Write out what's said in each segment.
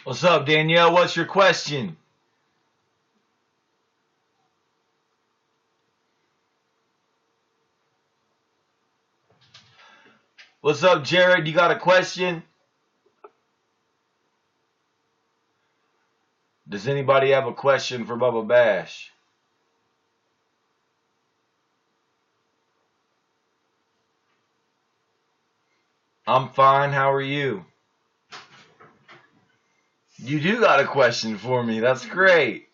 What's up, Danielle? What's your question? What's up, Jared? You got a question? Does anybody have a question for Bubba Bash? I'm fine. How are you? You do got a question for me. That's great.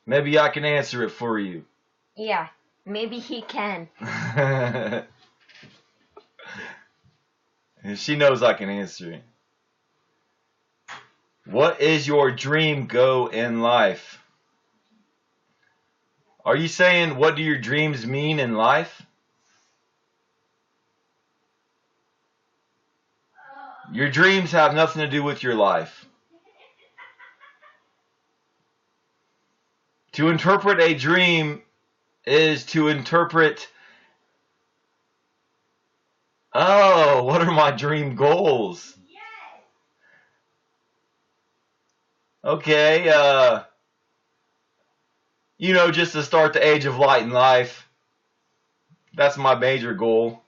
Maybe I can answer it for you. Yeah, maybe he can. She knows I can answer it. What is your dream goal in life? Are you saying what do your dreams mean in life? Your dreams have nothing to do with your life. To interpret a dream is to interpret, oh, what are my dream goals? Okay, just to start the age of light in life. That's my major goal.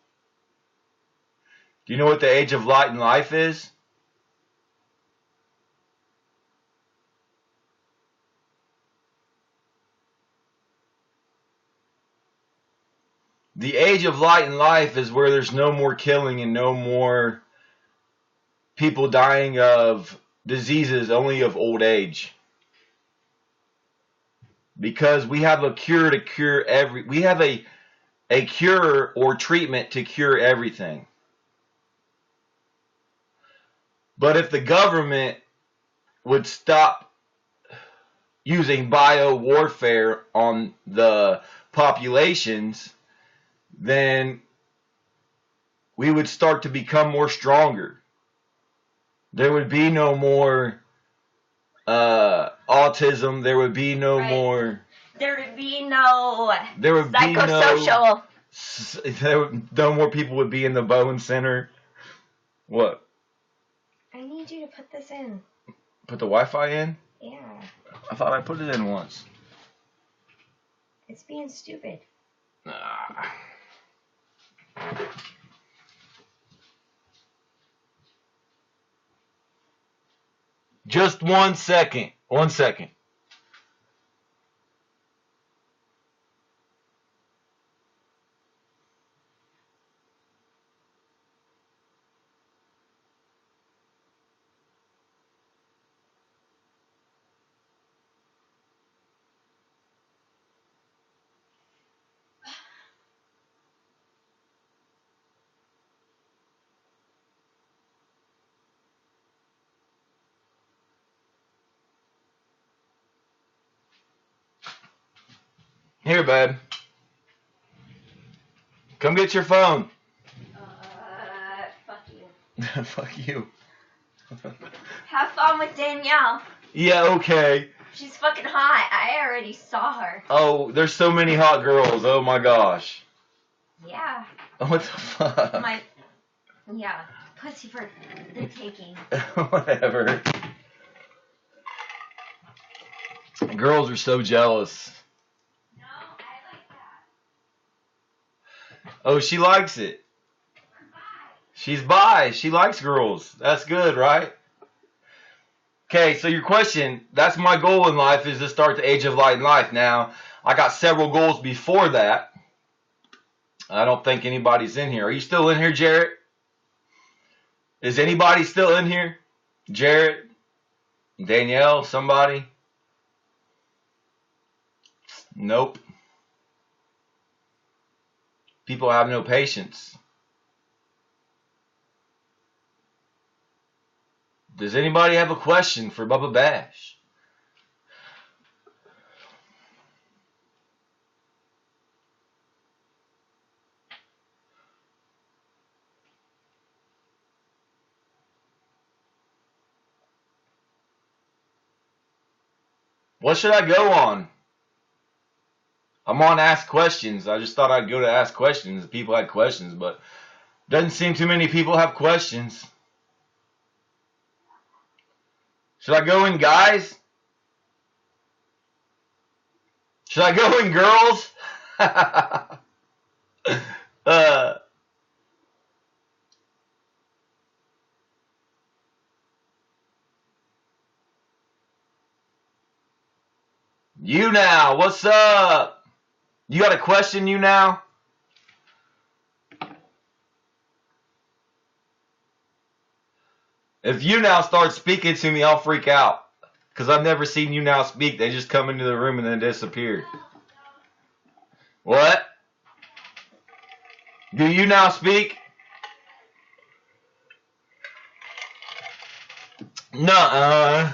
Do you know what the age of light in life is? The age of light in life is where there's no more killing and no more people dying of diseases, only of old age. Because we have a cure to cure we have a cure or treatment to cure everything. But if the government would stop using bio warfare on the populations, then we would start to become more stronger. There would be no more autism. There would be no more. There would be no psychosocial. No more people would be in the Bowen Center. What? I need you to put this in. Put the Wi-Fi in? Yeah. I thought I put it in once. It's being stupid. Just 1 second. 1 second. Here, babe. Come get your phone. Fuck you. Fuck you. Have fun with Danielle. Yeah, okay. She's fucking hot. I already saw her. Oh, there's so many hot girls. Oh my gosh. Yeah. What the fuck? Yeah. Pussy for the taking. Whatever. Girls are so jealous. No, I like that. Oh, she likes it. She's bi. She likes girls. That's good, right? Okay, so your question, that's my goal in life, is to start the age of light in life. Now, I got several goals before that. I don't think anybody's in here. Are you still in here, Jarrett? Is anybody still in here? Jarrett? Danielle? Somebody? Nope. People have no patience. Does anybody have a question for Bubba Bash? What should I go on? I'm on Ask Questions. I just thought I'd go to Ask Questions if people had questions, but doesn't seem too many people have questions. Should I go in guys? Should I go in girls? YouNow, what's up? You got a question, YouNow? If YouNow starts speaking to me, I'll freak out. Because I've never seen YouNow speak. They just come into the room and then disappear. What? Do YouNow speak? Nuh-uh.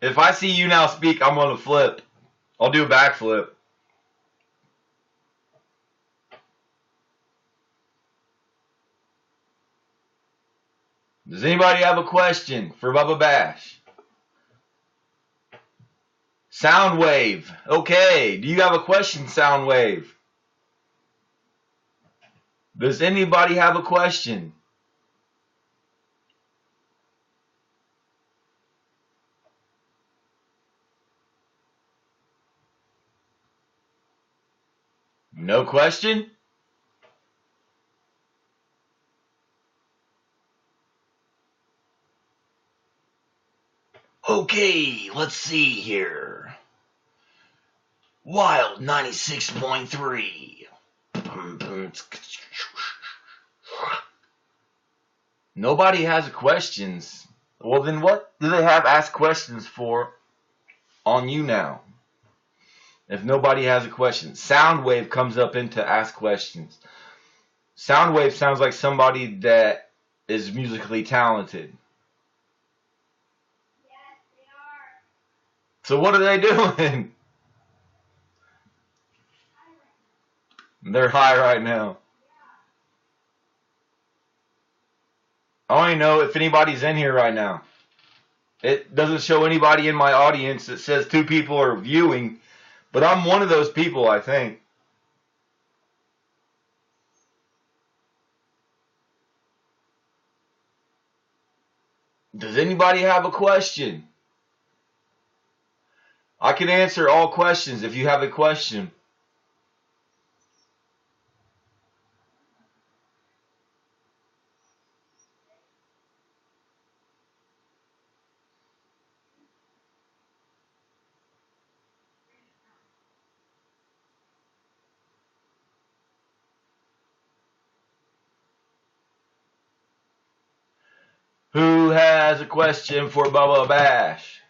If I see YouNow speak, I'm going to flip. I'll do a backflip. Does anybody have a question for Bubba Bash? Soundwave. Okay. Do you have a question, Soundwave? Does anybody have a question? No question? Okay, let's see here. Wild 96.3. Nobody has questions. Well, then what do they have ask questions for on YouNow? If nobody has a question. Soundwave comes up into ask questions. Soundwave sounds like somebody that is musically talented. Yes, they are. So what are they doing? They're high right now. I don't even know if anybody's in here right now. It doesn't show anybody in my audience. It says 2 people are viewing, but I'm one of those people, I think. Does anybody have a question? I can answer all questions if you have a question. Who has a question for Bubba Bash?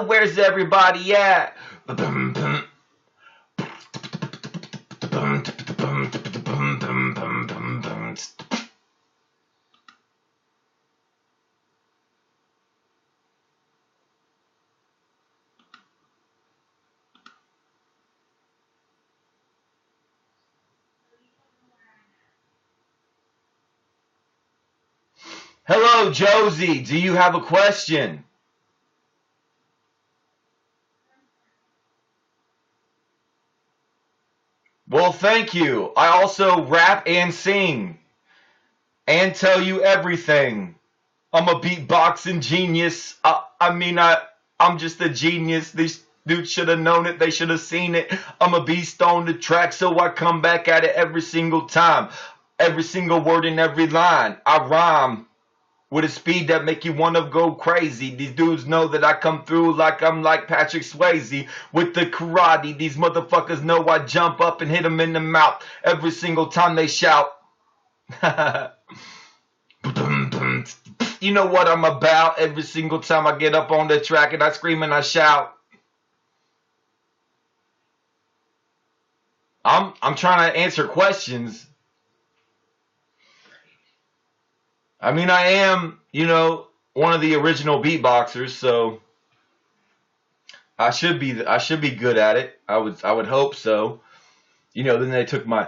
Where's everybody at? Hello, Josie. Do you have a question? Well, thank you. I also rap and sing and tell you everything. I'm a beatboxing genius. I'm just a genius. These dudes should have known it. They should have seen it. I'm a beast on the track, so I come back at it every single time. Every single word in every line. I rhyme with a speed that make you want to go crazy. These dudes know that I come through like I'm like Patrick Swayze with the karate. These motherfuckers know I jump up and hit them in the mouth every single time they shout. You know what I'm about every single time I get up on the track and I scream and I shout. I'm trying to answer questions. I mean, I am, one of the original beatboxers, so I should be good at it. I would hope so. You know, then they took my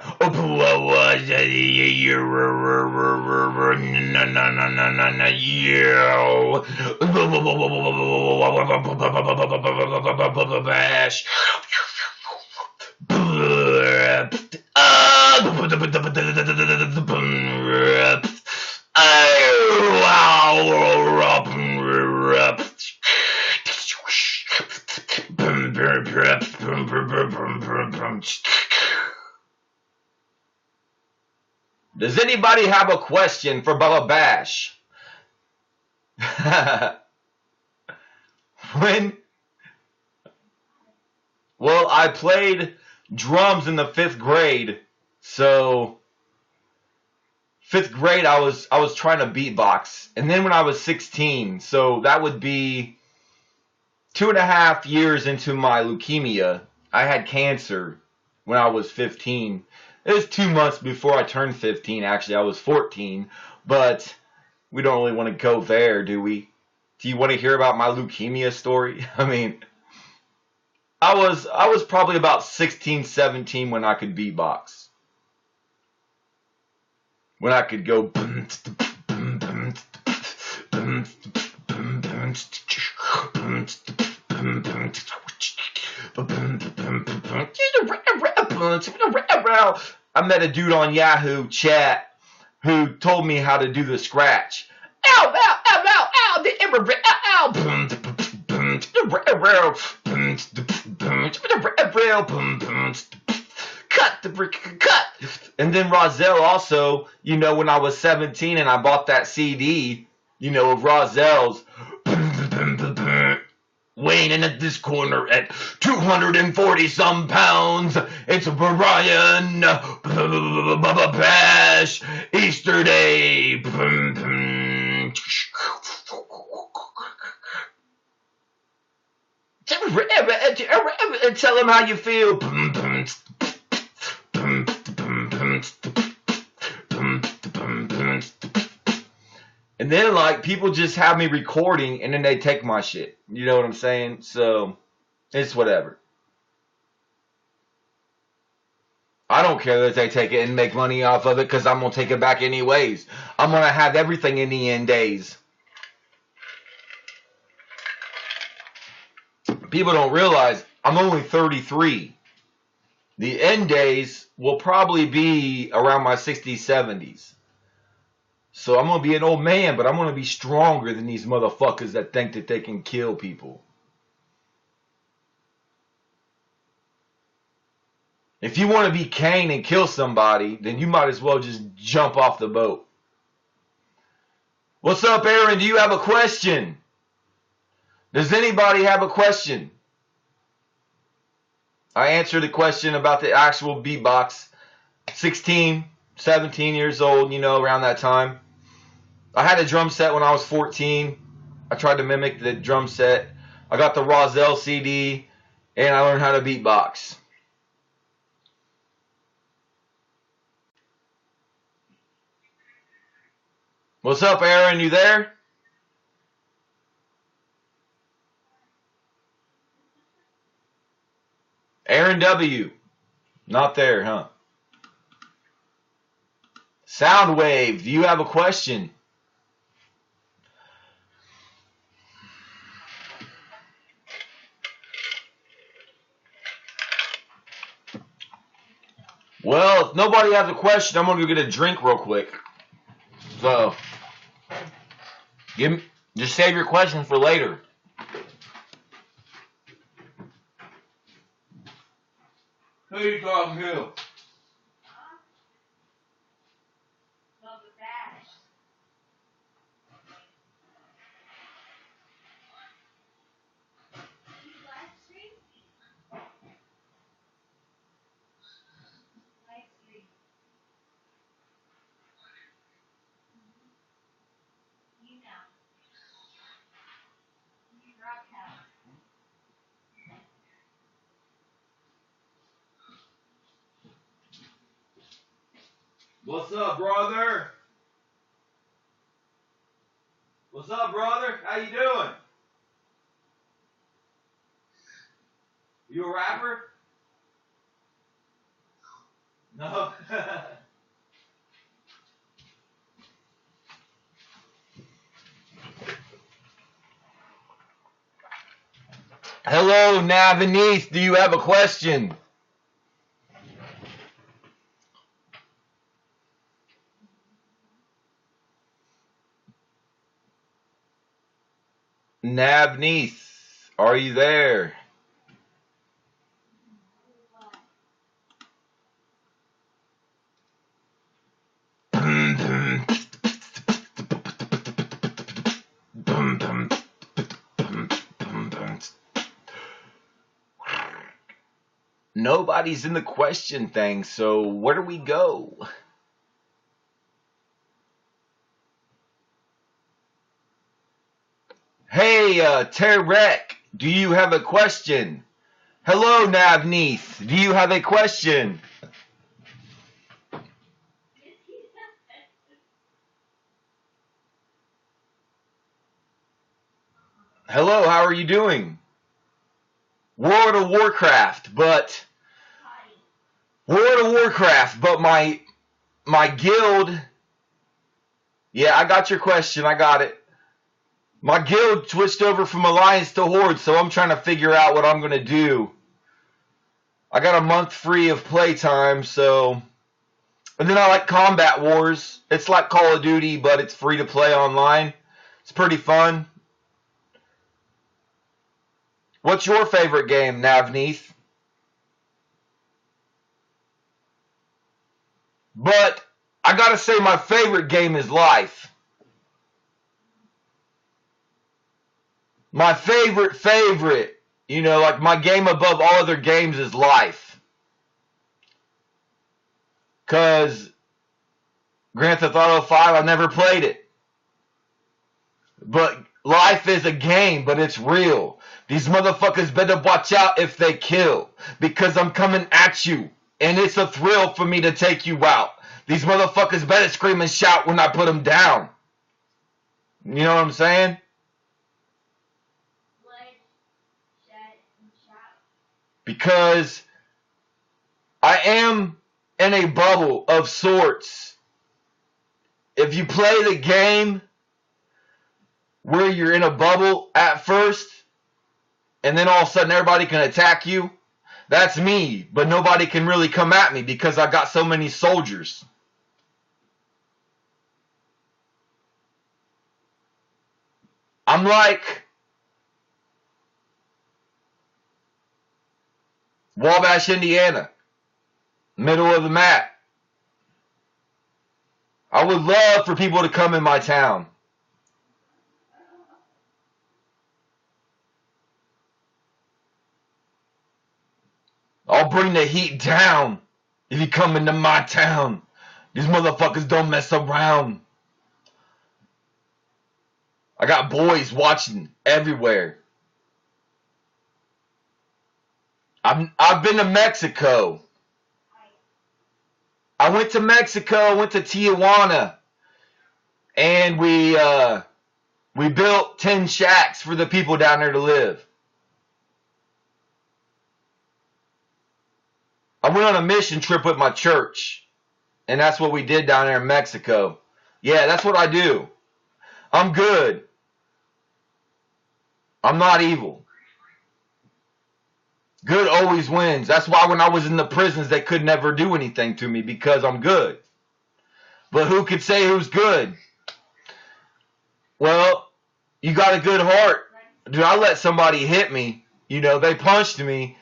Does anybody have a question for Bubba Bash? Well, I played drums in the 5th grade, so 5th grade I was trying to beatbox, and then when I was 16, so that would be 2.5 years into my leukemia. I had cancer when I was 15. It was 2 months before I turned 15. Actually, I was 14, but we don't really want to go there, do we? Do you want to hear about my leukemia story? I mean, I was probably about 16, 17 when I could beatbox. When I could go I met a dude on Yahoo chat who told me how to do the scratch. Ow, ow, ow, ow, ow, the ow, cut. And then Rozelle also, you know, when I was 17 and I bought that CD, you know, of Rozelle's weighing in at this corner at 240 some pounds. It's Brian Bubba Bash Easter Day. Tell him how you feel. And then, like, people just have me recording, and then they take my shit. You know what I'm saying? So, it's whatever. I don't care that they take it and make money off of it, because I'm going to take it back anyways. I'm going to have everything in the end days. People don't realize I'm only 33. The end days will probably be around my 60s, 70s. So I'm going to be an old man, but I'm going to be stronger than these motherfuckers that think that they can kill people. If you want to be Cain and kill somebody, then you might as well just jump off the boat. What's up, Aaron? Do you have a question? Does anybody have a question? I answered a question about the actual beatbox. 16, 17 years old, you know, around that time. I had a drum set when I was 14. I tried to mimic the drum set. I got the Rozelle CD, and I learned how to beatbox. What's up, Aaron? You there? Aaron W. Not there, huh? Soundwave, do you have a question? Well, if nobody has a question, I'm going to go get a drink real quick. So, just save your questions for later. Who are you talking to? What's up, brother? What's up, brother? How you doing? You a rapper? No. Hello, Navaneeth. Do you have a question? Navneeth, are you there? Nobody's in the question thing, so where do we go? Hey, Tarek, do you have a question? Hello, Navneeth, do you have a question? Hello, how are you doing? World of Warcraft, but my guild. Yeah, I got your question. I got it. My guild switched over from Alliance to Horde, so I'm trying to figure out what I'm going to do. I got a month free of playtime, so... And then I like Combat Wars. It's like Call of Duty, but it's free to play online. It's pretty fun. What's your favorite game, Navneeth? But I gotta say my favorite game is Life. My favorite, you know, like my game above all other games is Life. Because Grand Theft Auto 5, I never played it. But Life is a game, but it's real. These motherfuckers better watch out if they kill. Because I'm coming at you. And it's a thrill for me to take you out. These motherfuckers better scream and shout when I put them down. You know what I'm saying? Because I am in a bubble of sorts. If you play the game where you're in a bubble at first, and then all of a sudden everybody can attack you, that's me. But nobody can really come at me because I got so many soldiers. I'm like Wabash, Indiana, middle of the map. I would love for people to come in my town. I'll bring the heat down if you come into my town. These motherfuckers don't mess around. I got boys watching everywhere. I've been to Mexico. I went to Mexico, went to Tijuana, and we built 10 shacks for the people down there to live. I went on a mission trip with my church, and that's what we did down there in Mexico. Yeah, that's what I do. I'm good. I'm not evil. Good always wins. That's why when I was in the prisons, they could never do anything to me because I'm good. But who could say who's good? Well, you got a good heart. Dude, I let somebody hit me. You know, they punched me.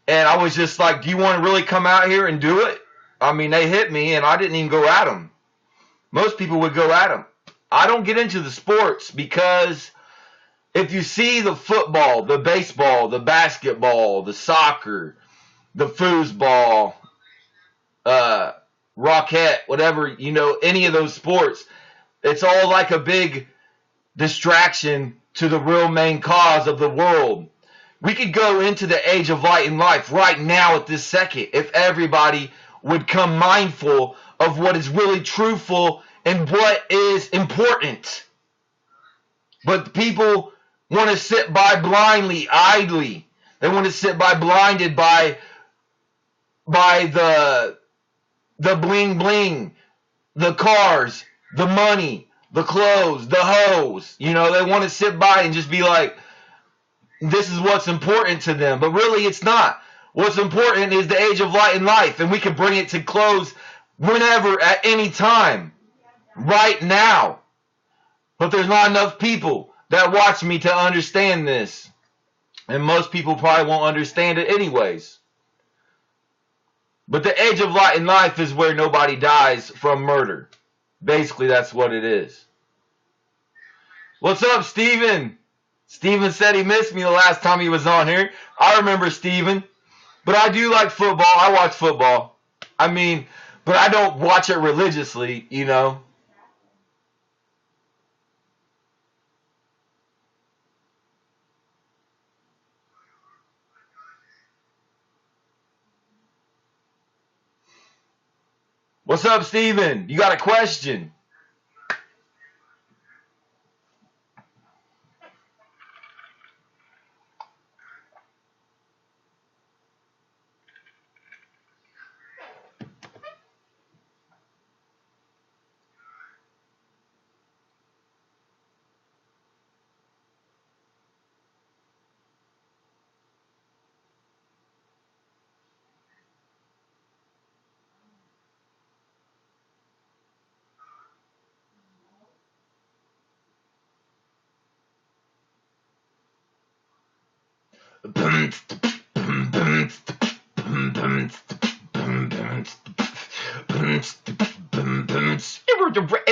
And I was just like, do you want to really come out here and do it? I mean, they hit me and I didn't even go at them. Most people would go at them. I don't get into the sports because if you see the football, the baseball, the basketball, the soccer, the foosball, rocket, whatever, you know, any of those sports, it's all like a big distraction to the real main cause of the world. We could go into the age of light and life right now at this second if everybody would come mindful of what is really truthful and what is important. But people want to sit by blindly, idly. They want to sit by blinded by the the bling bling, the cars, the money, the clothes, the hoes. You know, they want to sit by and just be like, this is what's important to them. But really, it's not. What's important is the age of light and life, and we can bring it to close whenever, at any time, right now. But there's not enough people that watch me to understand this. And most people probably won't understand it anyways. But the age of light and life is where nobody dies from murder. Basically, that's what it is. What's up, Steven? Steven said he missed me the last time he was on here. I remember Steven. But I do like football. I watch football. I mean, but I don't watch it religiously, you know. What's up, Steven? You got a question?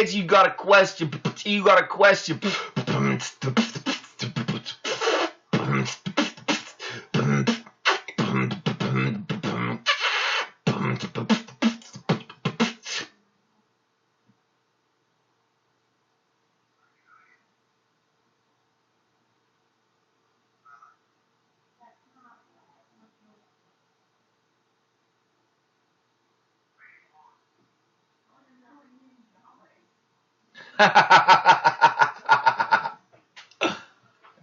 You got a question. You got a question.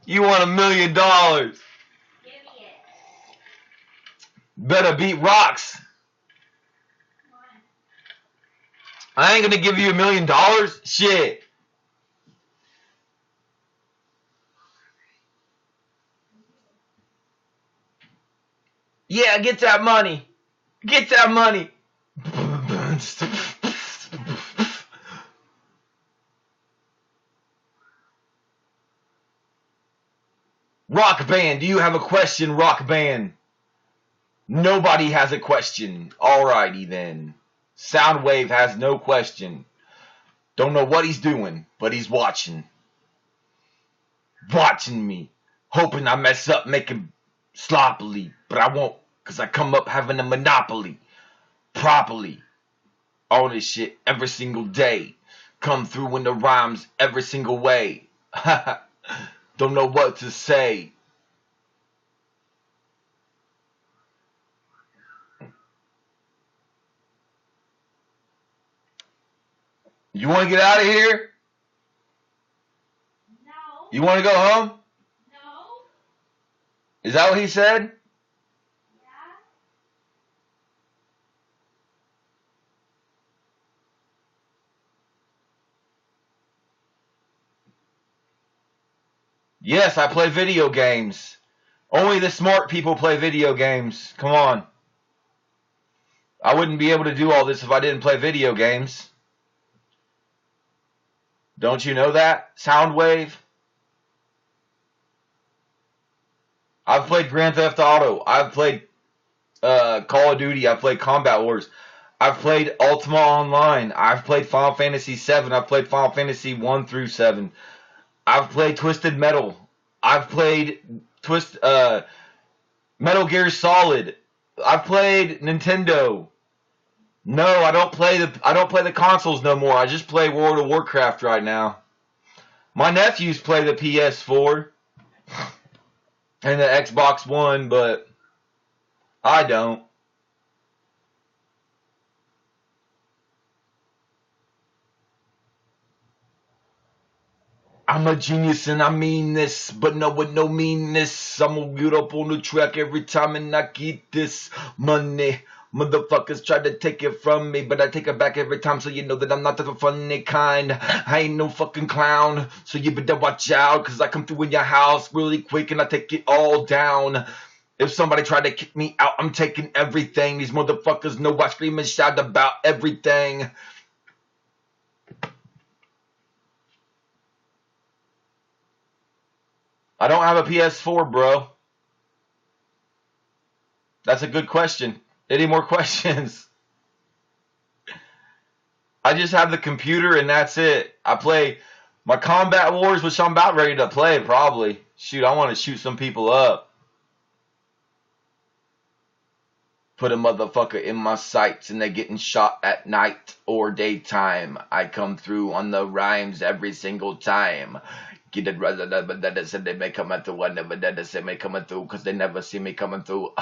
You want $1 million? Give me it. Better beat rocks. I ain't gonna give you $1 million. Shit. Yeah, get that money. Get that money. Rock band, do you have a question, rock band? Nobody has a question. Alrighty then. Soundwave has no question. Don't know what he's doing, but he's watching. Watching me. Hoping I mess up, making sloppily. But I won't, because I come up having a monopoly. Properly. All this shit every single day. Come through in the rhymes every single way. Don't know what to say. You want to get out of here? No. You want to go home? No. Is that what he said? Yeah. Yes, I play video games. Only the smart people play video games. Come on. I wouldn't be able to do all this if I didn't play video games. Don't you know that? Soundwave? I've played Grand Theft Auto. I've played Call of Duty. I've played Combat Wars. I've played Ultima Online. I've played Final Fantasy VII. I've played Final Fantasy 1 through 7. I've played Twisted Metal. I've played Metal Gear Solid. I've played Nintendo. No, I don't play the consoles no more. I just play World of Warcraft right now. My nephews play the PS4 and the Xbox One, but I don't. I'm a genius and I mean this, but no with no meanness. I'm gonna get up on the track every time and I get this money. Motherfuckers try to take it from me, but I take it back every time, so you know that I'm not the funny kind. I ain't no fucking clown, so you better watch out, cause I come through in your house really quick and I take it all down. If somebody tried to kick me out, I'm taking everything. These motherfuckers know I scream and shout about everything. I don't have a PS4, bro. That's a good question. Any more questions? I just have the computer and that's it. I play my Combat Wars, which I'm about ready to play probably. Shoot, I want to shoot some people up. Put a motherfucker in my sights and they're getting shot at night or daytime. I come through on the rhymes every single time. Get it rather than that said they may come through. I never that say may coming through because they never see me coming through.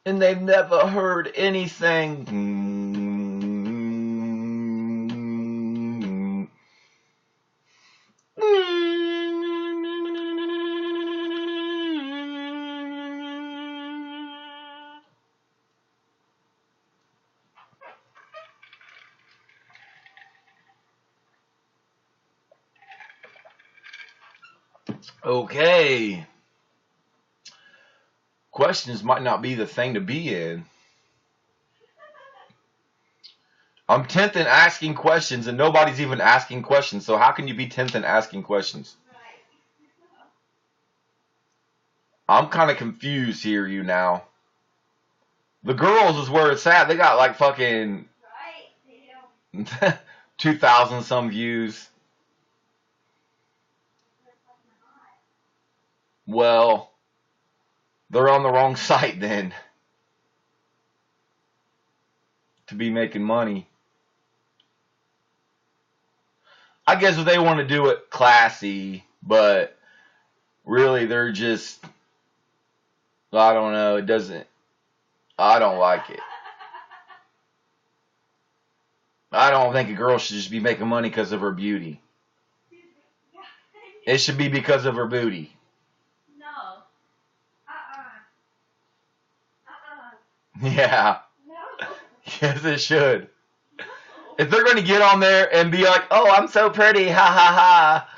And they've never heard anything. Okay. Questions might not be the thing to be in. I'm 10th in asking questions and nobody's even asking questions. So how can you be 10th in asking questions? I'm kind of confused here, YouNow. The girls is where it's at. They got like fucking 2,000 some views. Well, they're on the wrong site then to be making money. I guess if they want to do it classy, but really they're just, I don't know, it doesn't, I don't like it. I don't think a girl should just be making money because of her beauty. It should be because of her booty. No. Yeah. No. Yes, it should. If they're going to get on there and be like, oh, I'm so pretty, ha ha ha.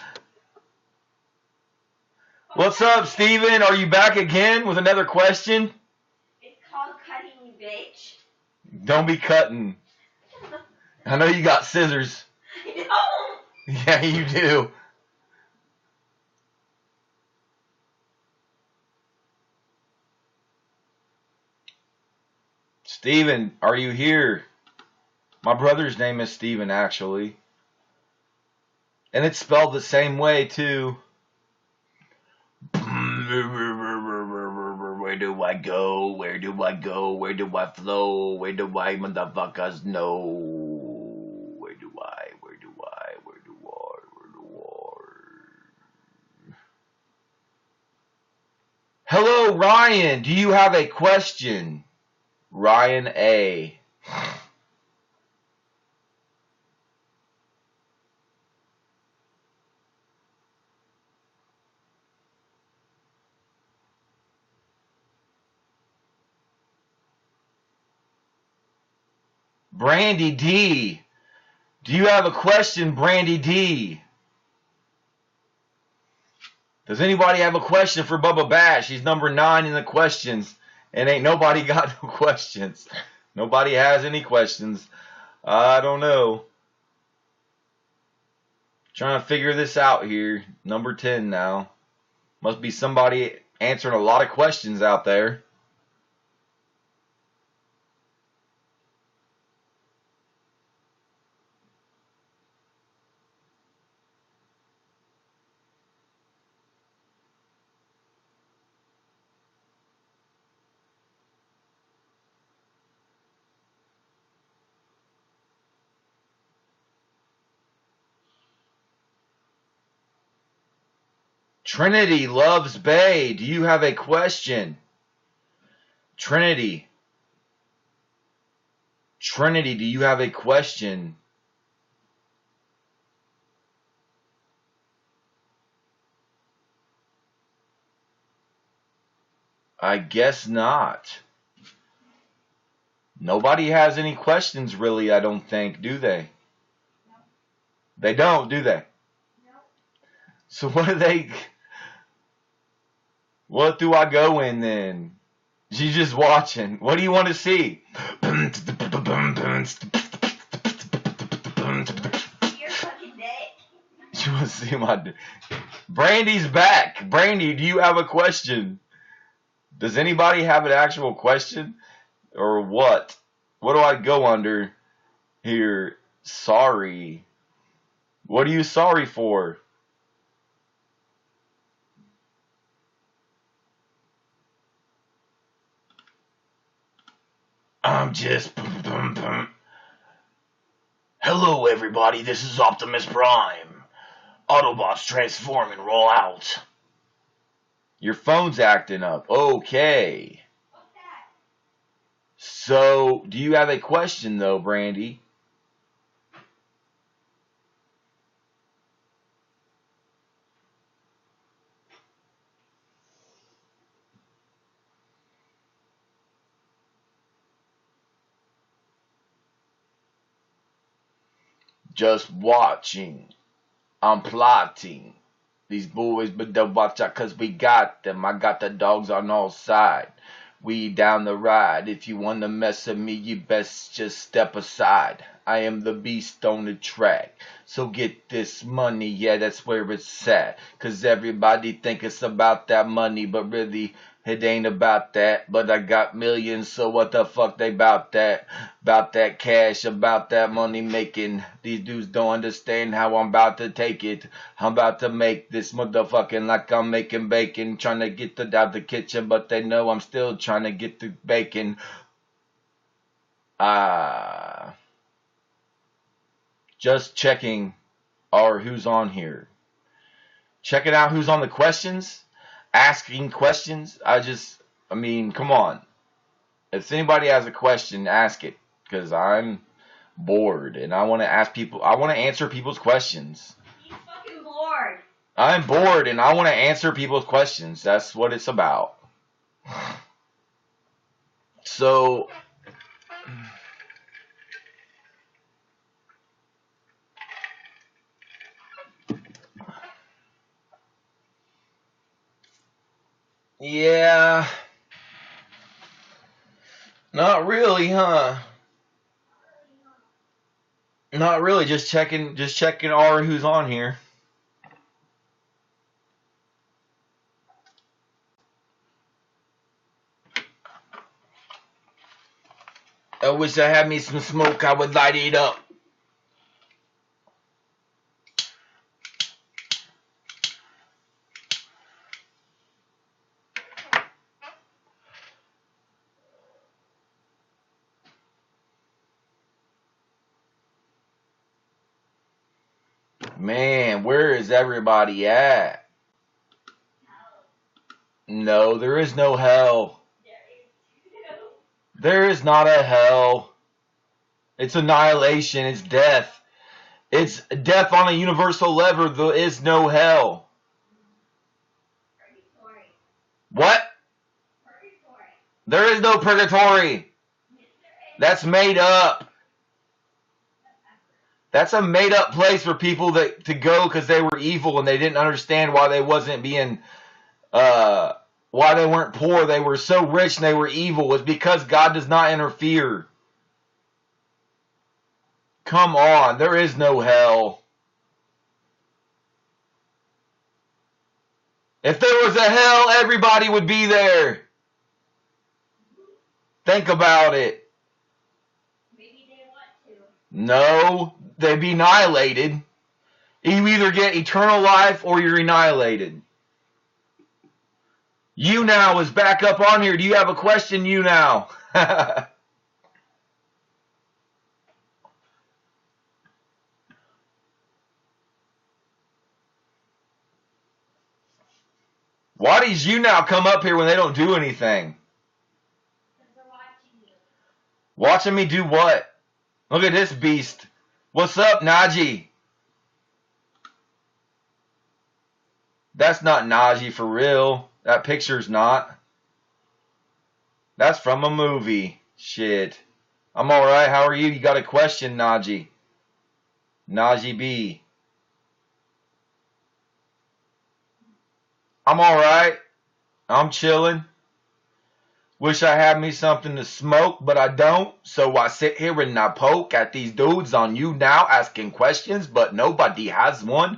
What's up, Steven? Are you back again with another question? It's called cutting, you bitch. Don't be cutting. I know you got scissors. No. Yeah, you do. Steven, are you here? My brother's name is Steven, actually. And it's spelled the same way, too. Where do I go? Where do I go? Where do I flow? Where do I motherfuckers know? Where do I? Where do I? Where do I? Where do I? Hello, Ryan. Do you have a question? Ryan A. Brandy D. Do you have a question, Brandy D? Does anybody have a question for Bubba Bash? He's number 9 in the questions. And ain't nobody got no questions. Nobody has any questions. I don't know. Trying to figure this out here. Number 10 now. Must be somebody answering a lot of questions out there. Trinity loves Bay. Do you have a question? Trinity. Trinity, do you have a question? I guess not. Nobody has any questions, really, I don't think, do they? No. They don't, do they? No. So what do I go in then? She's just watching. What do you want to see? Your fucking dick. You want to see my... Brandy's back. Brandy, do you have a question? Does anybody have an actual question? Or what? What do I go under here? Sorry. What are you sorry for? I'm just... Hello, everybody. This is Optimus Prime. Autobots transform and roll out. Your phone's acting up. Okay. What's that? So, do you have a question, though, Brandy? Just watching. I'm plotting. These boys, but don't watch out cause we got them. I got the dogs on all sides. We down the ride. If you wanna mess with me, you best just step aside. I am the beast on the track. So get this money, yeah, that's where it's at. Cause everybody think it's about that money, but really it ain't about that. But I got millions, so what the fuck they about that? About that cash, about that money making. These dudes don't understand how I'm about to take it. I'm about to make this motherfucking like I'm making bacon. Trying to get it out the kitchen, but they know I'm still trying to get the bacon. Just checking who's on here. Checking out who's on the questions. Asking questions. I mean, come on. If anybody has a question, ask it. Because I'm bored and I want to answer people's questions. He's fucking bored. I'm bored and I want to answer people's questions. That's what it's about. So, yeah. Not really, huh? Not really. Just checking who's on here. I wish I had me some smoke. I would light it up. Man, where is everybody at? No, there is no hell. There is not a hell. It's annihilation. It's death. It's death on a universal level. There is no hell. Purgatory. What? Purgatory. There is no purgatory. That's made up. That's a made up place for people to go because they were evil and they didn't understand why they wasn't being, why they weren't poor. They were so rich and they were evil. It's because God does not interfere. Come on, there is no hell. If there was a hell, everybody would be there. Think about it. Maybe they want to. No, they'd be annihilated. You either get eternal life or you're annihilated. YouNow is back up on here. Do you have a question, YouNow? Why does YouNow come up here when they don't do anything? Because they're watching you. Watching me do what? Look at this beast. What's up, Najee? That's not Najee for real. That picture's not. That's from a movie. Shit. I'm alright. How are you? You got a question, Najee? Najee B. I'm alright. I'm chilling. Wish I had me something to smoke, but I don't. So I sit here and I poke at these dudes on YouNow asking questions, but nobody has one.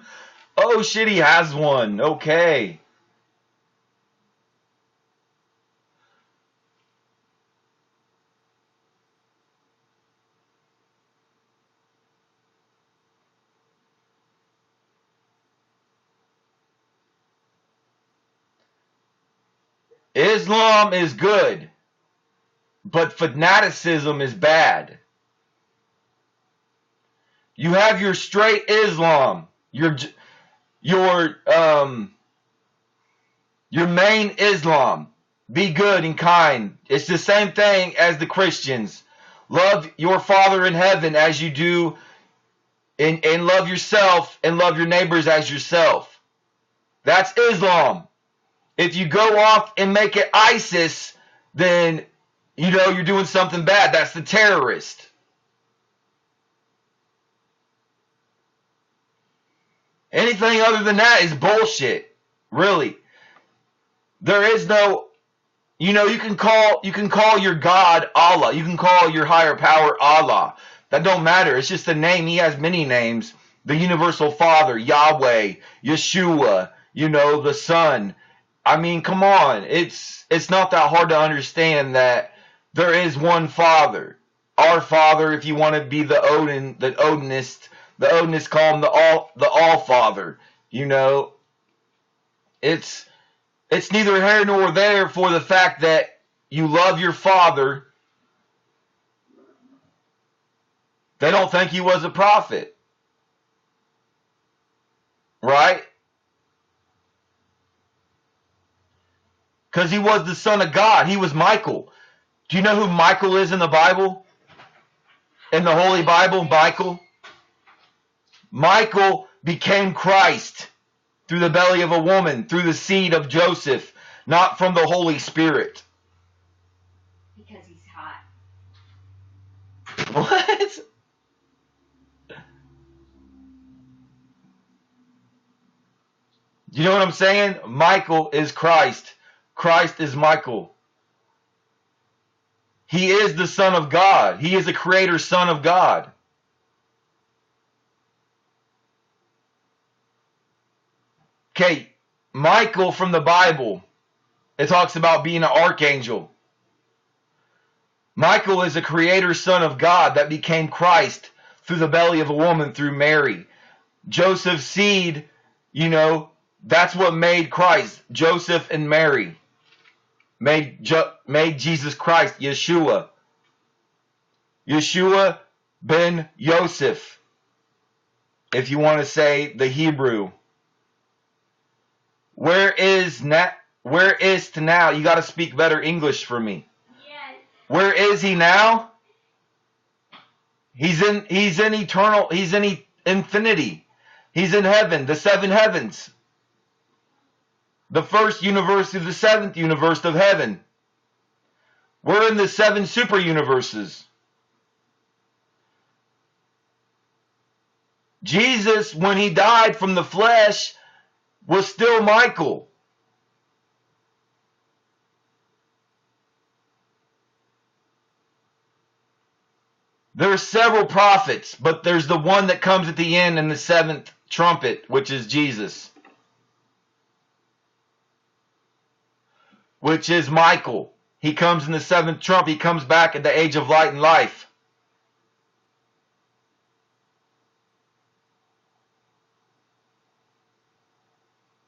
Oh shit, he has one. Okay. Islam is good, but fanaticism is bad. You have your straight Islam, your main Islam. Be good and kind. It's the same thing as the Christians. Love your Father in heaven as you do, and love yourself and love your neighbors as yourself. That's Islam. If you go off and make it ISIS, then you know you're doing something bad. That's the terrorist. Anything other than that is bullshit. Really. There is no, you know, you can call your God Allah. You can call your higher power Allah. That don't matter. It's just a name. He has many names. The universal Father, Yahweh, Yeshua, you know, the Son. I mean, come on. It's not that hard to understand that there is one Father. Our Father, if you want to be the Odinists call him the All Father. You know, it's neither here nor there for the fact that you love your father. They don't think he was a prophet. Right? Because he was the son of God. He was Michael. Do you know who Michael is in the Bible? In the Holy Bible, Michael? Michael became Christ through the belly of a woman, through the seed of Joseph, not from the Holy Spirit. Because he's hot. What? You know what I'm saying? Michael is Christ. Christ is Michael. He is the Son of God. He is the Creator Son of God. Okay, Michael from the Bible, it talks about being an archangel. Michael is a Creator Son of God that became Christ through the belly of a woman, through Mary. Joseph's seed, you know, that's what made Christ. Joseph and Mary made Jesus Christ, Yeshua. Yeshua ben Yosef, if you want to say the Hebrew. Where is to now? You got to speak better English for me. Yes. Where is he now? He's in eternal. He's in infinity. He's in heaven, the seven heavens. The first universe to the seventh universe of heaven. We're in the seven super universes. Jesus, when he died from the flesh, was still Michael. There are several prophets, but there's the one that comes at the end in the seventh trumpet, which is Jesus. Which is Michael. He comes in the seventh trumpet. He comes back at the age of light and life.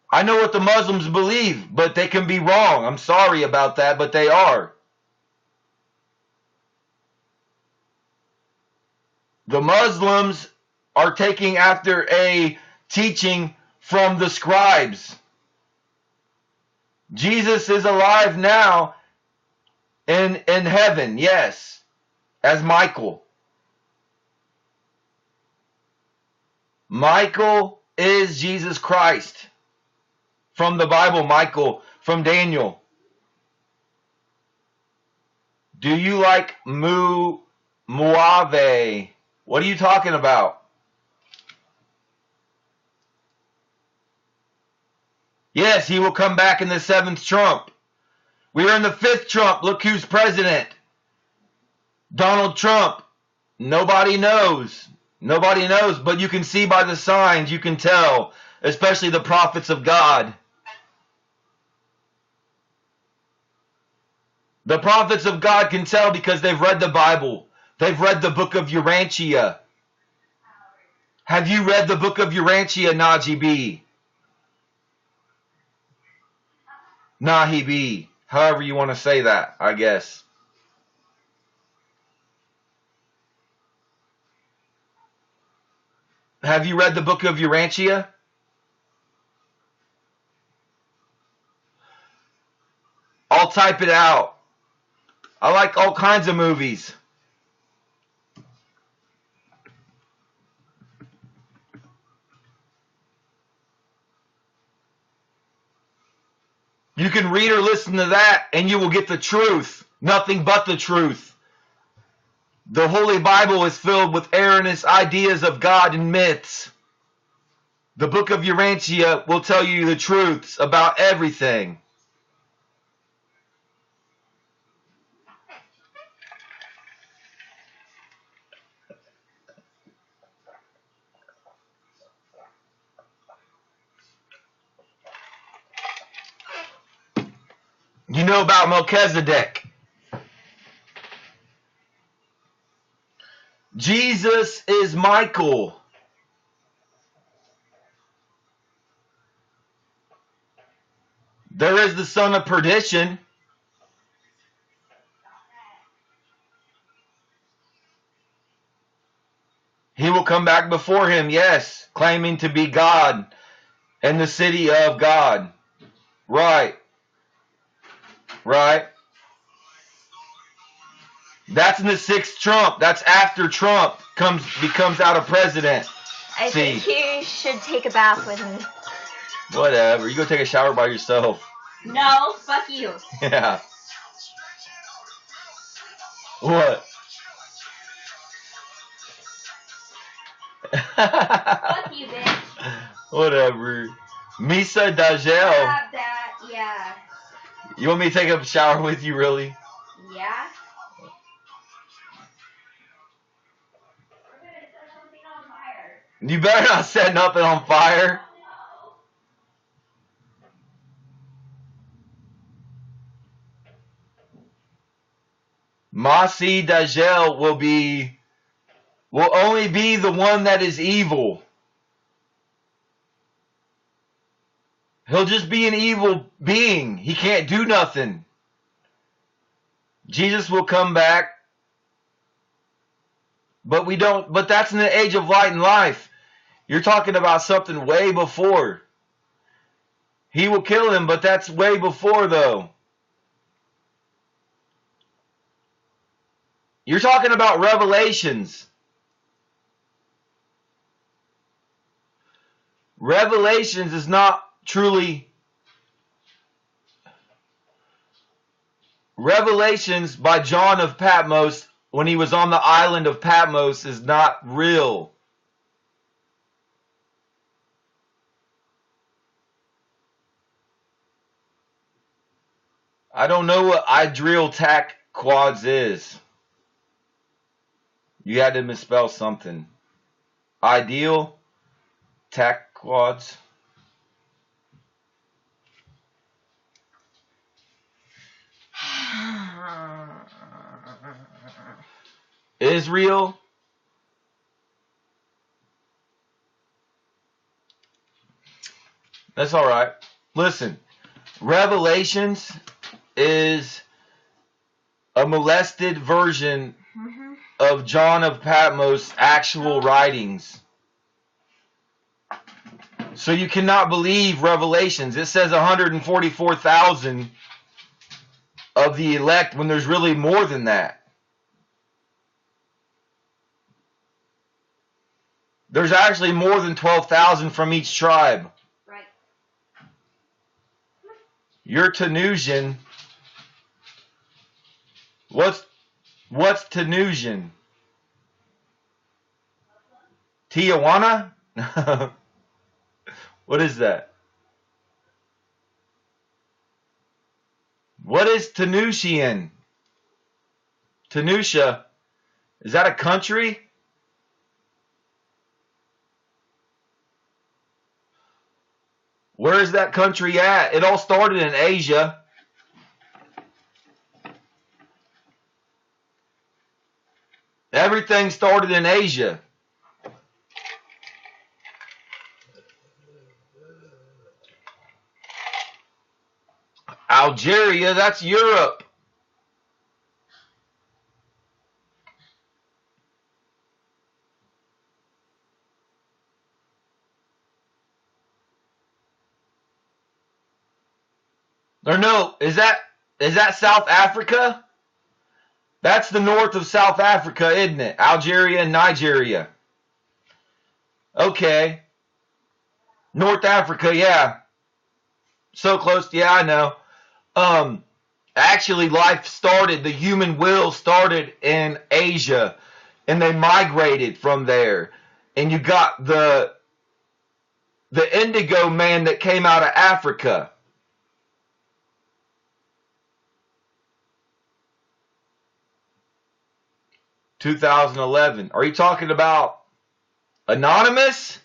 I know what the Muslims believe, but they can be wrong. I'm sorry about that, but they are. The Muslims are taking after a teaching from the scribes. Jesus is alive now in heaven, yes, as Michael. Michael is Jesus Christ. From the Bible, Michael, from Daniel. Do you like Muave? What are you talking about? Yes, he will come back in the 7th Trump. We are in the 5th Trump. Look who's president. Donald Trump. Nobody knows. Nobody knows, but you can see by the signs, you can tell, especially the prophets of God. The prophets of God can tell because they've read the Bible. They've read the book of Urantia. Have you read the book of Urantia, Najee B? Nahi B. However you want to say that, I guess. Have you read the book of Urantia? I'll type it out. I like all kinds of movies. You can read or listen to that and you will get the truth. Nothing but the truth. The Holy Bible is filled with erroneous ideas of God and myths. The book of Urantia will tell you the truths about everything. You know about Melchizedek. Jesus is Michael. There is the son of perdition. He will come back before him, yes, claiming to be God and the city of God. Right. Right. That's in the 6th Trump. That's after Trump becomes out of president. I think you should take a bath with me. Whatever. You go take a shower by yourself. No, fuck you. Yeah. What? Fuck you, bitch. Whatever. Misa Dagel. Stop that, yeah. You want me to take a shower with you, really? Yeah? You better not set nothing on fire. Masi Dagel will only be the one that is evil. He'll just be an evil being. He can't do nothing. Jesus will come back. But that's in the age of light and life. You're talking about something way before. He will kill him, but that's way before though. You're talking about Revelations. Revelations is not truly. Revelations by John of Patmos when he was on the island of Patmos is not real. I don't know what Idril tac quads is. You had to misspell something. Ideal tac quads. Israel. That's all right. Listen, Revelations is a molested version of John of Patmos' actual writings. So you cannot believe Revelations. It says 144,000 of the elect when there's really more than that. There's actually more than 12,000 from each tribe. Right. You're Tunisian. What's What's Tunisian? Tijuana? What is that? What is Tunisian? Tunisia. Is that a country? Where is that country at? It all started in Asia. Everything started in Asia. Algeria, that's Europe. Or no, is that South Africa? That's the north of South Africa, isn't it? Algeria and Nigeria. Okay. North Africa, yeah. So close. Yeah, I know. Actually, the human will started in Asia, and they migrated from there. And you got the indigo man that came out of Africa. (2011). Are you talking about Anonymous?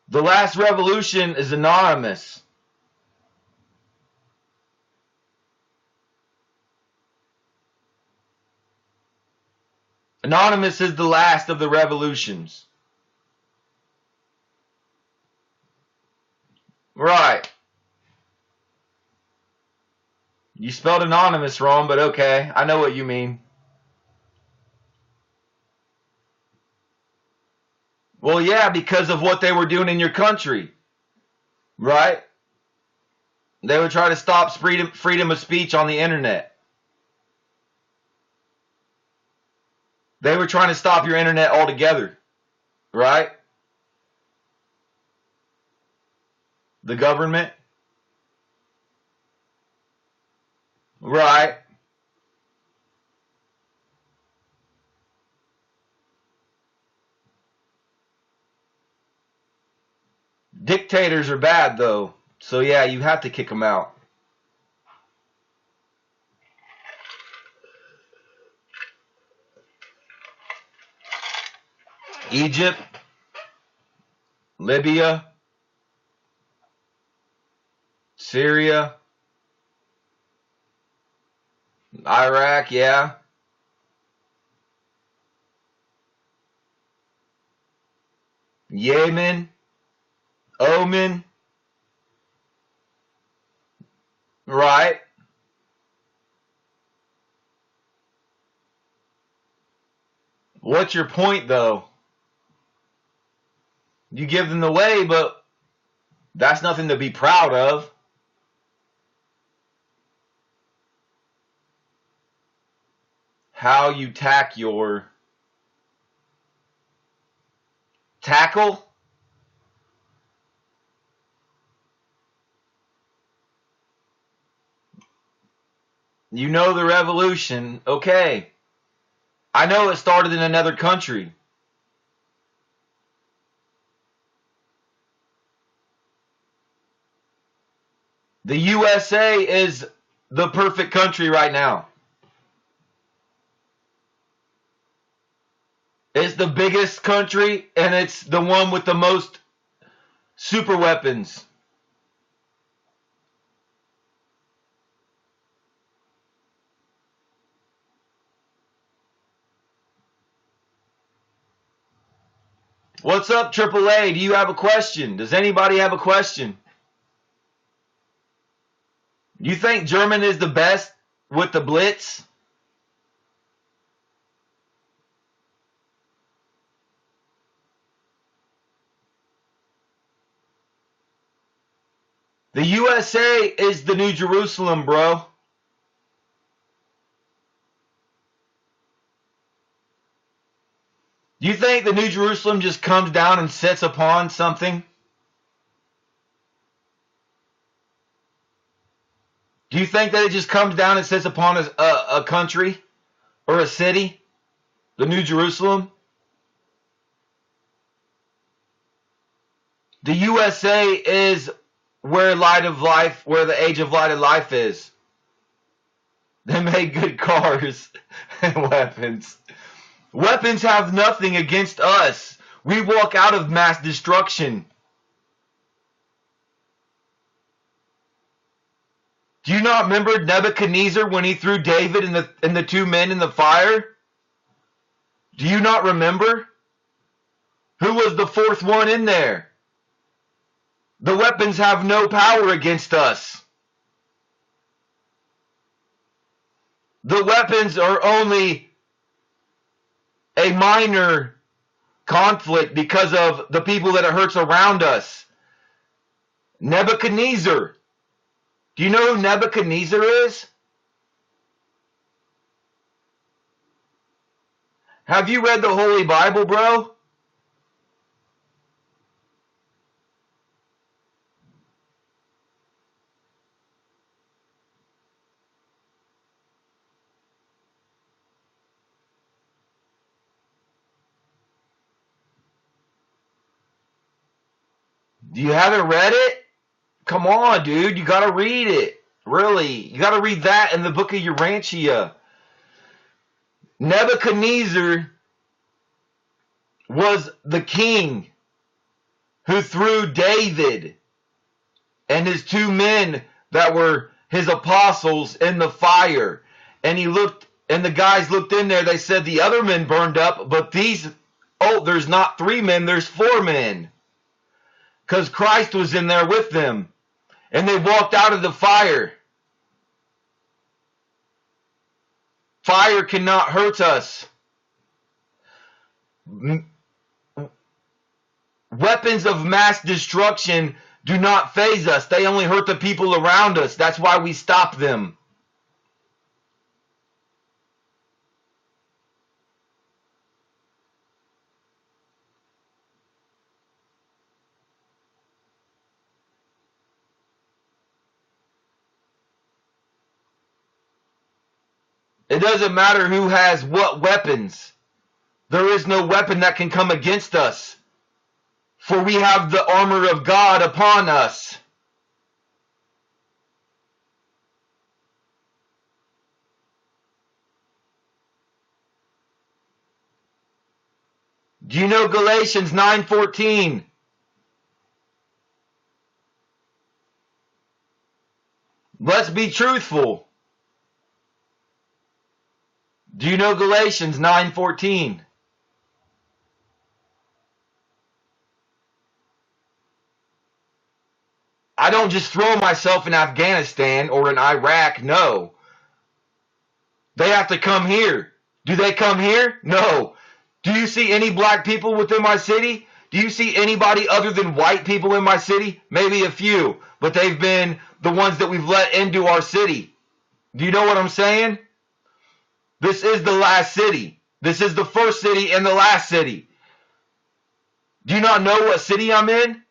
The last revolution is Anonymous. Anonymous is the last of the revolutions. Right. You spelled Anonymous wrong, but okay. I know what you mean. Well, yeah, because of what they were doing in your country. Right? They would try to stop freedom of speech on the internet. They were trying to stop your internet altogether. Right? The government. Right. Dictators are bad, though. So, yeah, you have to kick them out. Egypt. Libya. Syria. Iraq, yeah. Yemen. Oman. Right. What's your point, though? You give them the way, but that's nothing to be proud of. How you tackle? You know the revolution. Okay. I know it started in another country. The USA is the perfect country right now. It's the biggest country, and it's the one with the most super weapons. What's up, AAA? Do you have a question? Does anybody have a question? You think German is the best with the Blitz? The USA is the New Jerusalem, bro. Do you think the New Jerusalem just comes down and sits upon something? Do you think that it just comes down and sits upon a country or a city? The New Jerusalem? The USA is where light of life, where the age of light of life is. They made good cars and weapons. Weapons have nothing against us. We walk out of mass destruction. Do you not remember Nebuchadnezzar when he threw David and the two men in the fire? Do you not remember? Who was the fourth one in there? The weapons have no power against us. The weapons are only a minor conflict because of the people that it hurts around us. Nebuchadnezzar. Do you know who Nebuchadnezzar is? Have you read the Holy Bible, bro? You haven't read it? Come on, dude. You got to read it. Really. You got to read that in the book of Urantia. Nebuchadnezzar was the king who threw David and his two men that were his apostles in the fire. And the guys looked in there. They said the other men burned up, but there's not 3 men, there's 4 men. Because Christ was in there with them. And they walked out of the fire. Fire cannot hurt us. Weapons of mass destruction do not faze us. They only hurt the people around us. That's why we stop them. It doesn't matter who has what weapons. There is no weapon that can come against us, for we have the armor of God upon us. Do you know Galatians 9:14? Let's be truthful. Do you know Galatians 9:14? I don't just throw myself in Afghanistan or in Iraq. No. They have to come here. Do they come here? No. Do you see any black people within my city? Do you see anybody other than white people in my city? Maybe a few, but they've been the ones that we've let into our city. Do you know what I'm saying? This is the last city. This is the first city and the last city. Do you not know what city I'm in?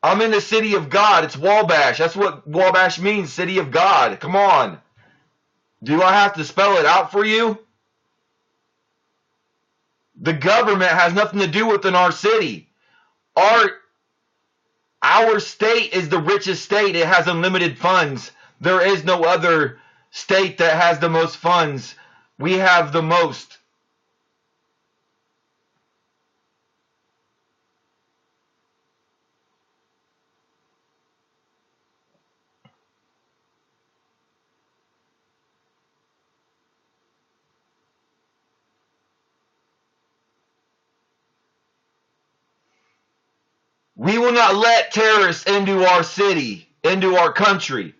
I'm in the city of God. It's Wabash. That's what Wabash means, city of God. Come on. Do I have to spell it out for you? The government has nothing to do within our city. Our state is the richest state. It has unlimited funds. There is no other state that has the most funds. We have the most. We will not let terrorists into our city, into our country.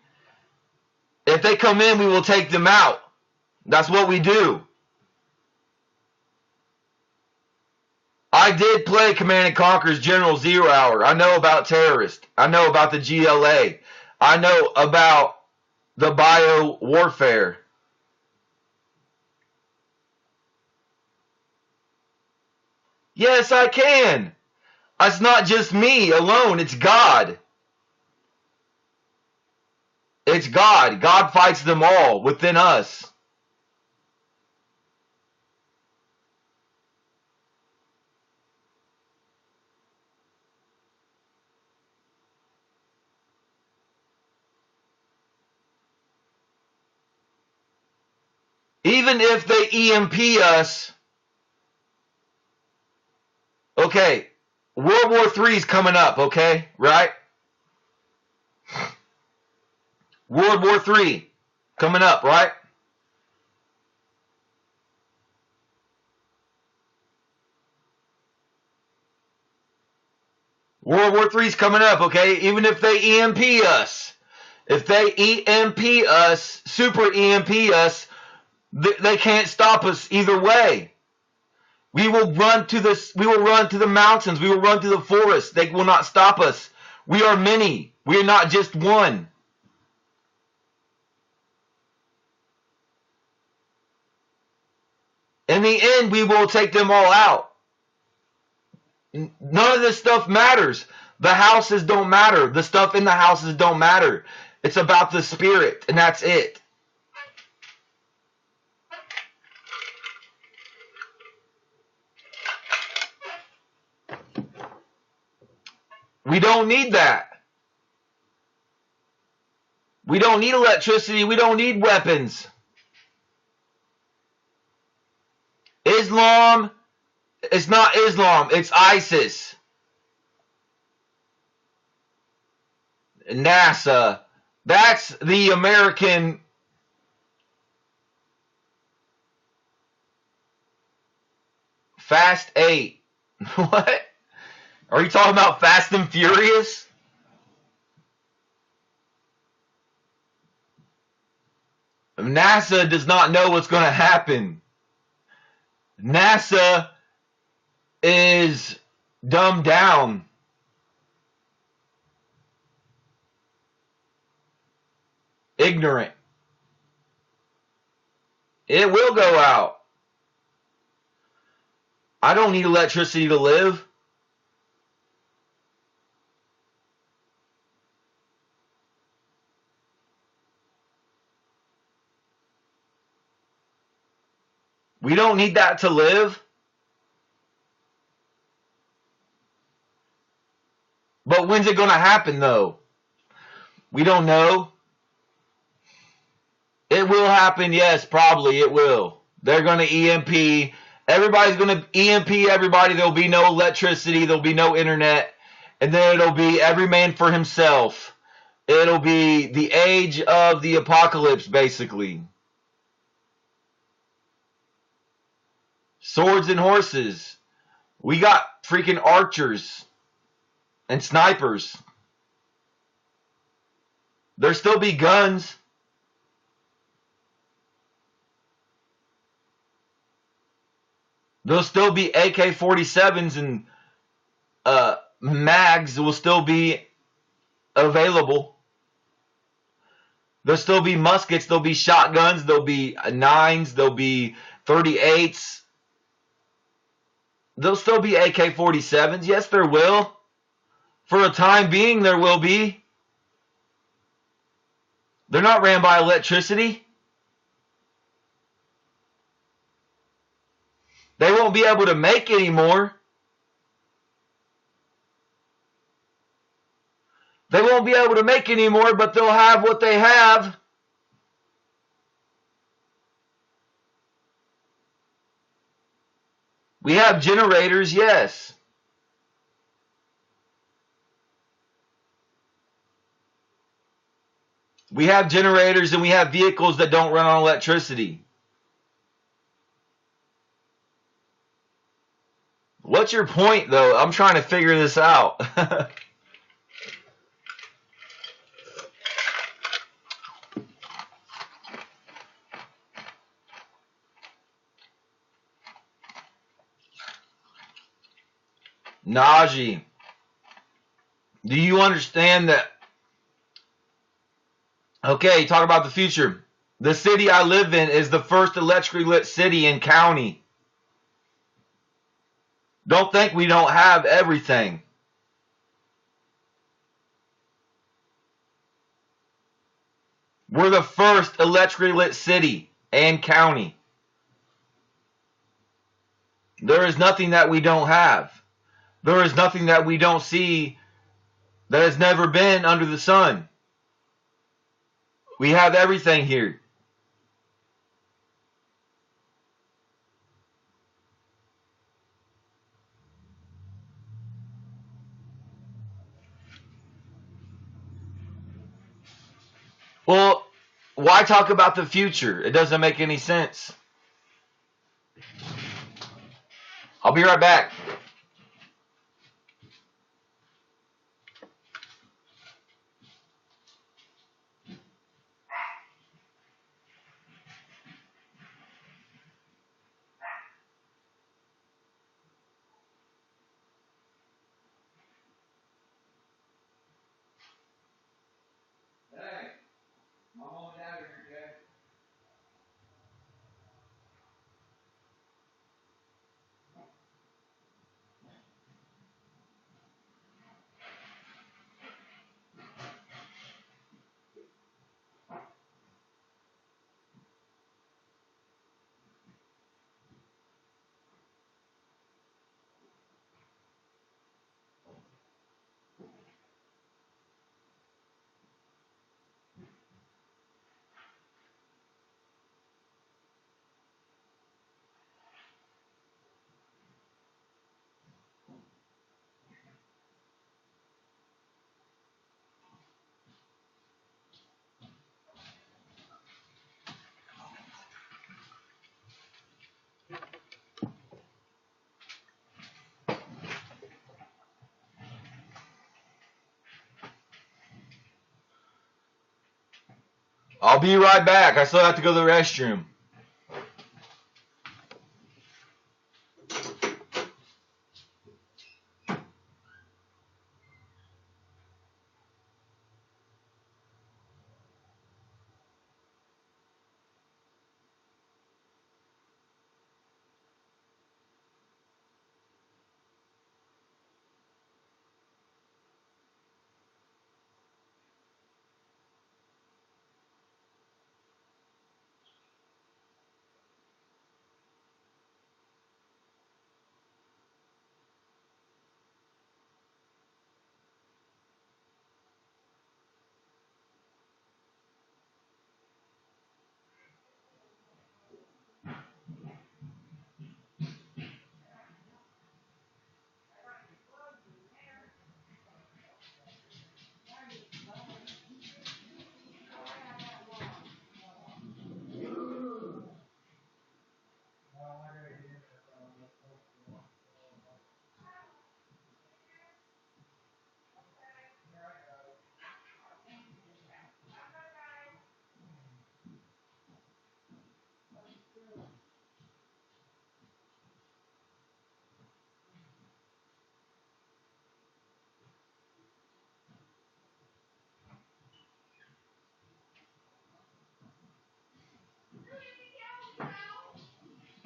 If they come in, we will take them out. That's what we do. I did play Command & Conquer's General Zero Hour. I know about terrorists. I know about the GLA. I know about the bio warfare. Yes, I can. It's not just me alone. It's God. it's God. God fights them all within us. Even if they EMP us, okay, World War III is coming up, okay, right? World War III coming up, right? World War III is coming up, okay? Even if they EMP us, if they EMP us, super EMP us, they can't stop us either way. We will run to this. We will run to the mountains. We will run to the forest. They will not stop us. We are many. We are not just one. In the end, we will take them all out. None of this stuff matters. The houses don't matter. The stuff in the houses don't matter. It's about the spirit, and that's it. We don't need that. We don't need electricity. We don't need weapons. Islam, it's not Islam. It's ISIS. NASA. That's the American Fast 8. What? Are you talking about Fast and Furious? NASA does not know what's going to happen. NASA is dumbed down. Ignorant. It will go out. I don't need electricity to live. We don't need that to live. But when's it going to happen, though? We don't know. It will happen, yes, probably it will. They're going to EMP. Everybody's going to EMP everybody. There'll be no electricity. There'll be no internet. And then it'll be every man for himself. It'll be the age of the apocalypse, basically. Swords and horses. We got freaking archers and snipers. There'll still be guns. There'll still be AK-47s and mags will still be available. There'll still be muskets. There'll be shotguns. There'll be 9s. There'll be 38s. There'll still be AK-47s. Yes, there will. For a time being, there will be. They're not ran by electricity. They won't be able to make any more. They won't be able to make any more, but they'll have what they have. We have generators, yes. We have generators and we have vehicles that don't run on electricity. What's your point, though? I'm trying to figure this out. Najee, do you understand that? Okay, talk about the future. The city I live in is the first electrically lit city and county. Don't think we don't have everything. We're the first electrically lit city and county. There is nothing that we don't have. There is nothing that we don't see that has never been under the sun. We have everything here. Well, why talk about the future? It doesn't make any sense. I'll be right back. Hey, I'm on out here, okay? I'll be right back. I still have to go to the restroom.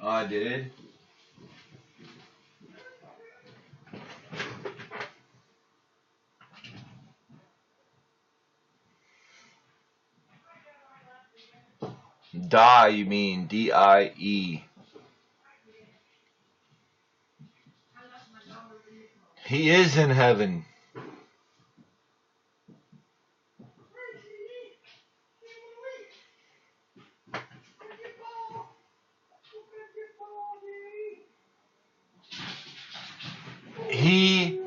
I did. Die, you mean D-I-E. He is in heaven. He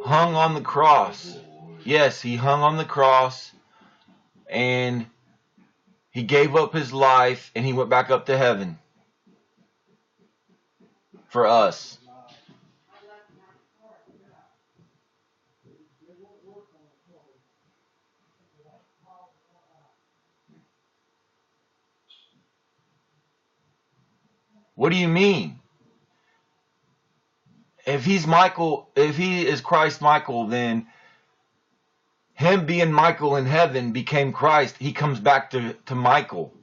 hung on the cross. Yes, he hung on the cross and he gave up his life and he went back up to heaven for us. What do you mean? If he's Michael, if he is Christ Michael, then him being Michael in heaven became Christ. He comes back to Michael.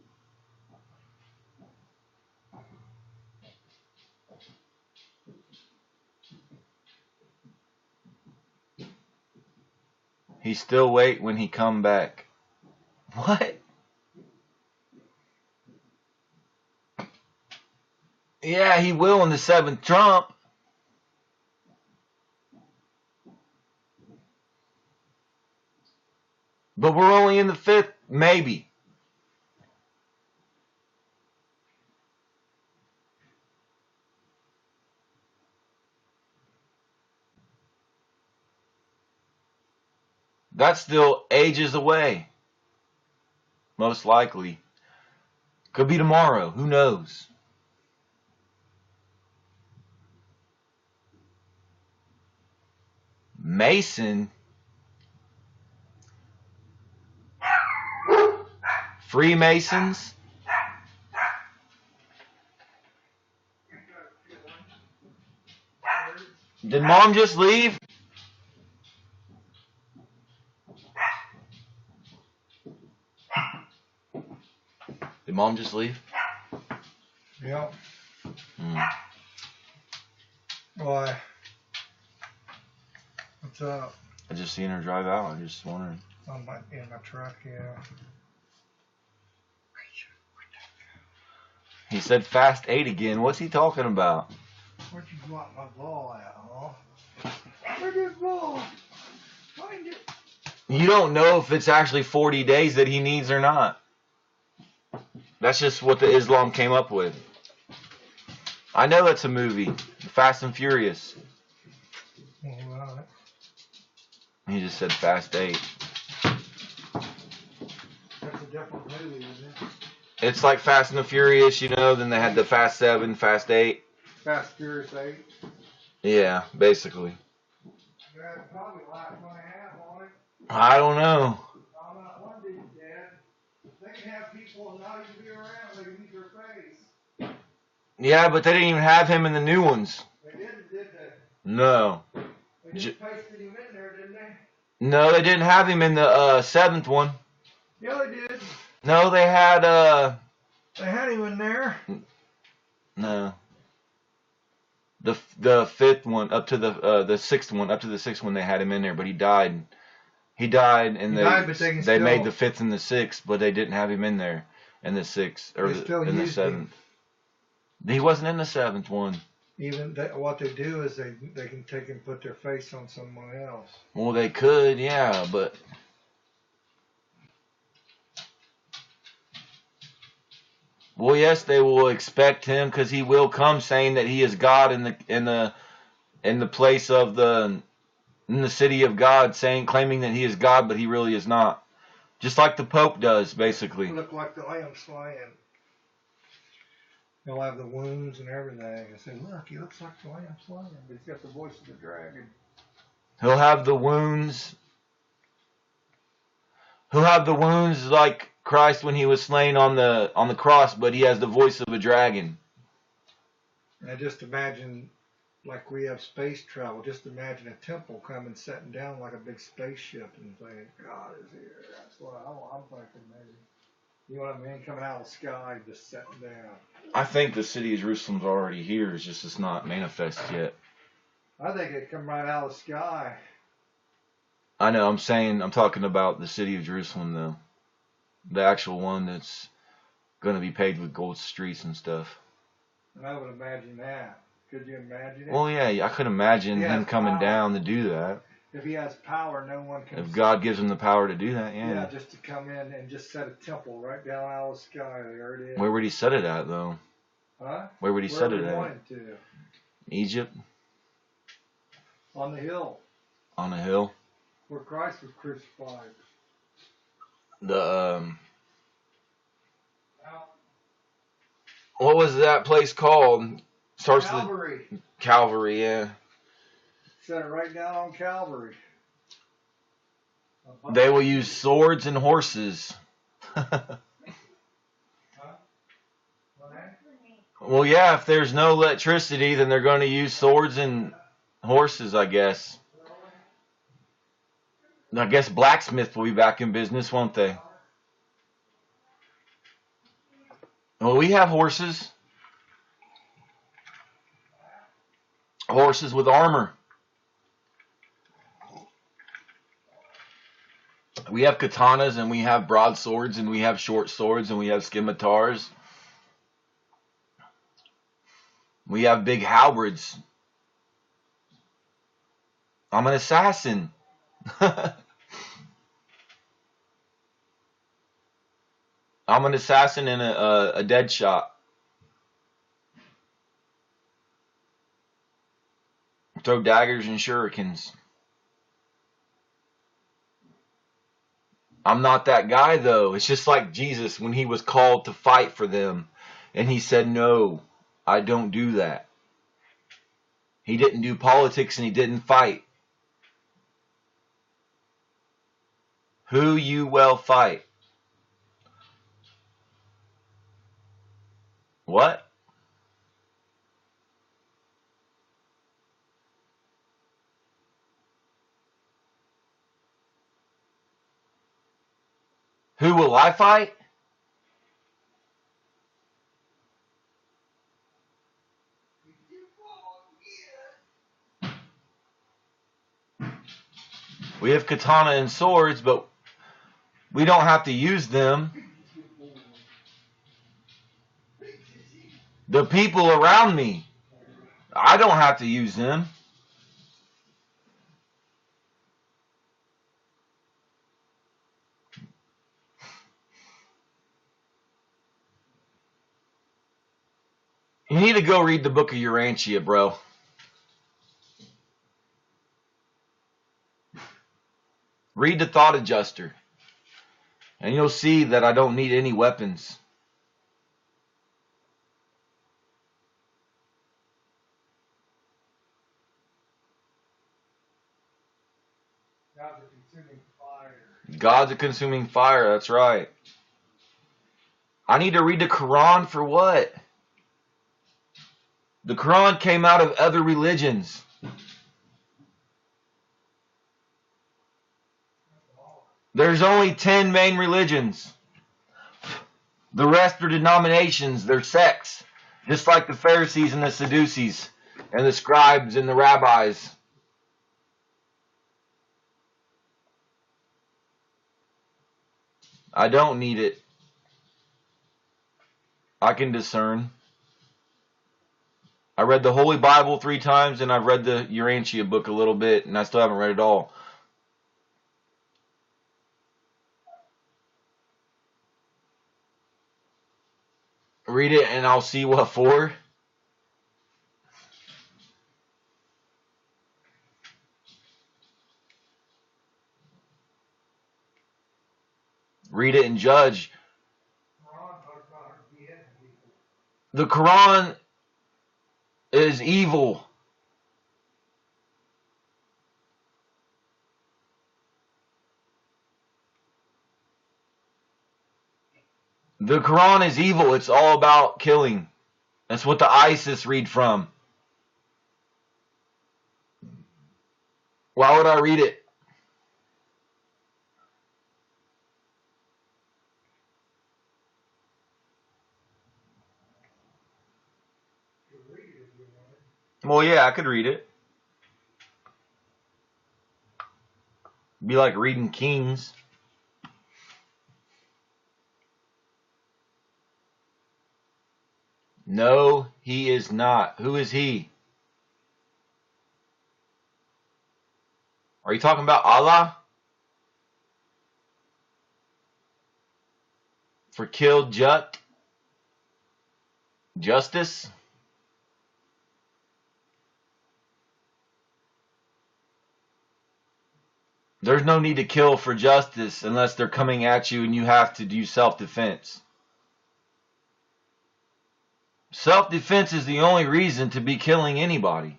He still wait when he come back. What? Yeah, he will in the 7th Trump. But we're only in the 5th, maybe. That's still ages away. Most likely. Could be tomorrow. Who knows? Mason? Freemasons? Did Mom just leave? Did Mom just leave? Yep. Hmm. Why? What's up? I just seen her drive out. I just wondering. In my truck, yeah. He said fast 8 again. What's he talking about? Where'd you drop my ball at, huh? Where'd this ball? Find it. You don't know if it's actually 40 days that he needs or not. That's just what the Islam came up with. I know it's a movie. Fast and Furious. All right. He just said fast 8. That's a different movie, isn't it? It's like Fast and the Furious, you know. Then they had the Fast 7, Fast 8. Fast Furious 8. Yeah, basically. That's probably last 1.5 on it. I don't know. I'm not one of these, Dad. They can have people and not even be around. They can use their face. Yeah, but they didn't even have him in the new ones. They didn't, did they? No. They just pasted him in there, didn't they? No, they didn't have him in the 7th one. Yeah, they did. No, they had They had him in there. no. The 5th one up to the 6th one, up to the 6th one they had him in there, but he died. He died, and they made the 5th and the 6th, but they didn't have him in there in the 6th or in the 7th. He wasn't in the 7th one. Even what they do is they can take and put their face on someone else. Well, they could, yeah, but well, yes, they will expect him because he will come saying that he is God in the place of in the city of God, claiming that he is God, but he really is not. Just like the Pope does, basically. Look like the lamb slain. He'll have the wounds and everything. I say, look, he looks like the lamb slain, but he's got the voice of the dragon. He'll have the wounds. He'll have the wounds like Christ when he was slain on the cross, but he has the voice of a dragon. And I just imagine, like we have space travel, just imagine a temple coming, setting down like a big spaceship and saying, God is here. That's what I'm thinking maybe. You know what I mean? Coming out of the sky, just setting down. I think the city of Jerusalem's already here. It's not manifest yet. I think it come right out of the sky. I know. I'm talking about the city of Jerusalem, though. The actual one that's going to be paved with gold streets and stuff. And I would imagine that. Could you imagine it? Well, yeah, I could imagine him coming down to do that. If he has power, no one can. If God gives him the power to do that, yeah. Yeah, just to come in and just set a temple right down out of the sky. There it is. Where would he set it at, though? Huh? Where would he set it at? Wanted to. Egypt? On the hill. On a hill? Where Christ was crucified. What was that place called? Starts Calvary. Calvary, yeah. Set it right down on Calvary. They will use swords and horses. Well, yeah, if there's no electricity, then they're going to use swords and horses, I guess. I guess blacksmith will be back in business, won't they? Well, we have horses. Horses with armor. We have katanas, and we have broadswords, and we have short swords, and we have scimitars. We have big halberds. I'm an assassin. I'm an assassin and a dead shot. Throw daggers and shurikens. I'm not that guy, though. It's just like Jesus when he was called to fight for them. And he said, no, I don't do that. He didn't do politics and he didn't fight. Who you will fight? What? Who will I fight? We have katana and swords, but we don't have to use them. The people around me, I don't have to use them. You need to go read the book of Urantia, bro. Read the Thought Adjuster. And you'll see that I don't need any weapons. God's a consuming fire. God's a consuming fire, that's right. I need to read the Quran for what? The Quran came out of other religions. There's only 10 main religions. The rest are denominations, they're sects. Just like the Pharisees and the Sadducees and the scribes and the rabbis. I don't need it. I can discern. I read the Holy Bible 3 times, and I've read the Urantia book a little bit, and I still haven't read it all. Read it, and I'll see what for. Read it and judge. The Quran is evil. The Quran is evil. It's all about killing. That's what the ISIS read from. Why would I read it? Well, yeah, I could read it. Be like reading Kings. No, he is not. Who is he? Are you talking about Allah? For killed justice? There's no need to kill for justice unless they're coming at you and you have to do self-defense. Self-defense is the only reason to be killing anybody.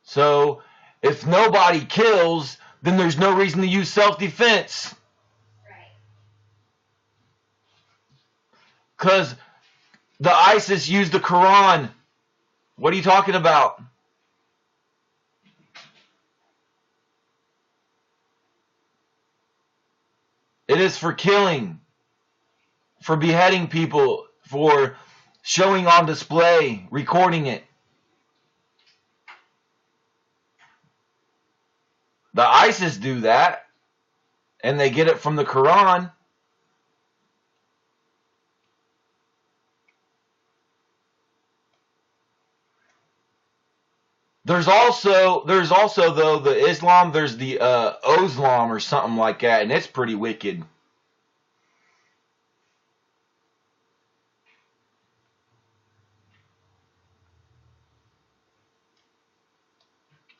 So, if nobody kills, then there's no reason to use self-defense. Right. Because the ISIS used the Quran. What are you talking about? It is for killing, for beheading people, for showing on display, recording it. The ISIS do that, and they get it from the Quran. There's also though the Islam. There's the Oslam or something like that, and it's pretty wicked.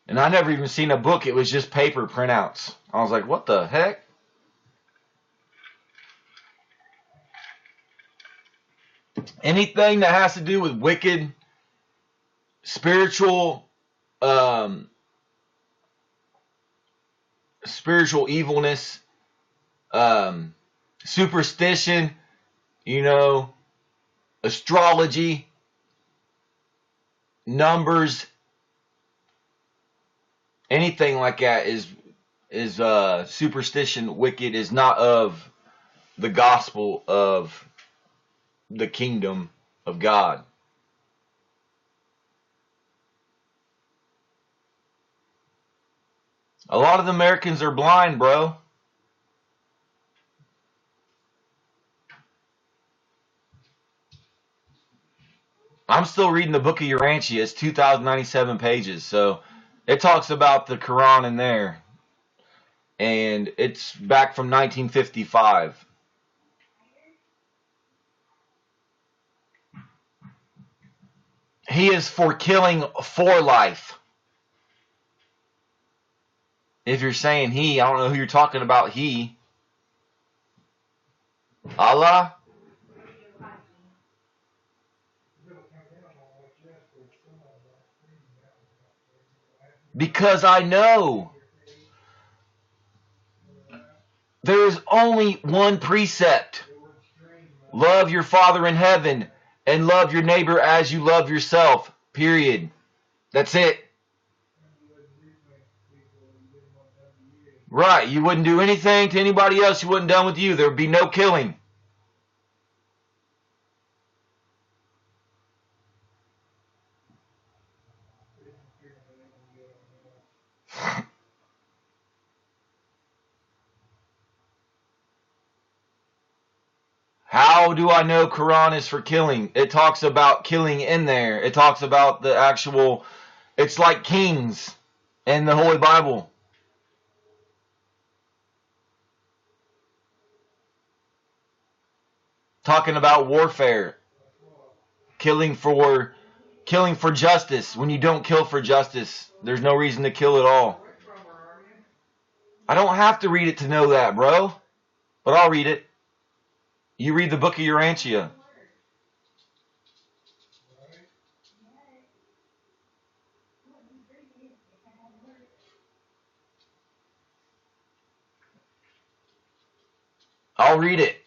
And I never even seen a book. It was just paper printouts. I was like, what the heck? Anything that has to do with wicked, spiritual evilness, superstition, astrology, numbers, anything like that is superstition, wicked, is not of the gospel of the kingdom of God. A lot of the Americans are blind, bro. I'm still reading the book of Urantia. It's 2,097 pages, so it talks about the Quran in there. And it's back from 1955. He is for killing for life. If you're saying he, I don't know who you're talking about, he. Allah? Because I know there is only one precept. Love your Father in heaven and love your neighbor as you love yourself. Period. That's it. Right. You wouldn't do anything to anybody else you wouldn't done with you. There would be no killing. How do I know Quran is for killing? It talks about killing in there. It talks about the actual, it's like kings in the Holy Bible. Talking about warfare. Killing for justice. When you don't kill for justice, there's no reason to kill at all. I don't have to read it to know that, bro. But I'll read it. You read the book of Urantia. I'll read it.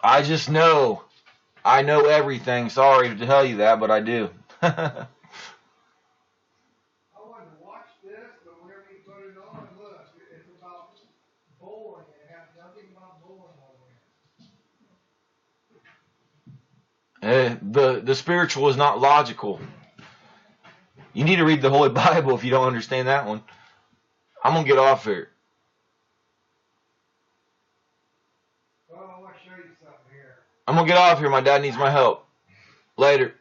I just know. I know everything. Sorry to tell you that, but I do. I wanted to watch this, but whenever you put it on, look, it's about bowling. It has nothing about bowling on there. The spiritual is not logical. You need to read the Holy Bible if you don't understand that one. I'm going to get off here. Well, I want to show you something here. I'm going to get off here. My dad needs my help. Later.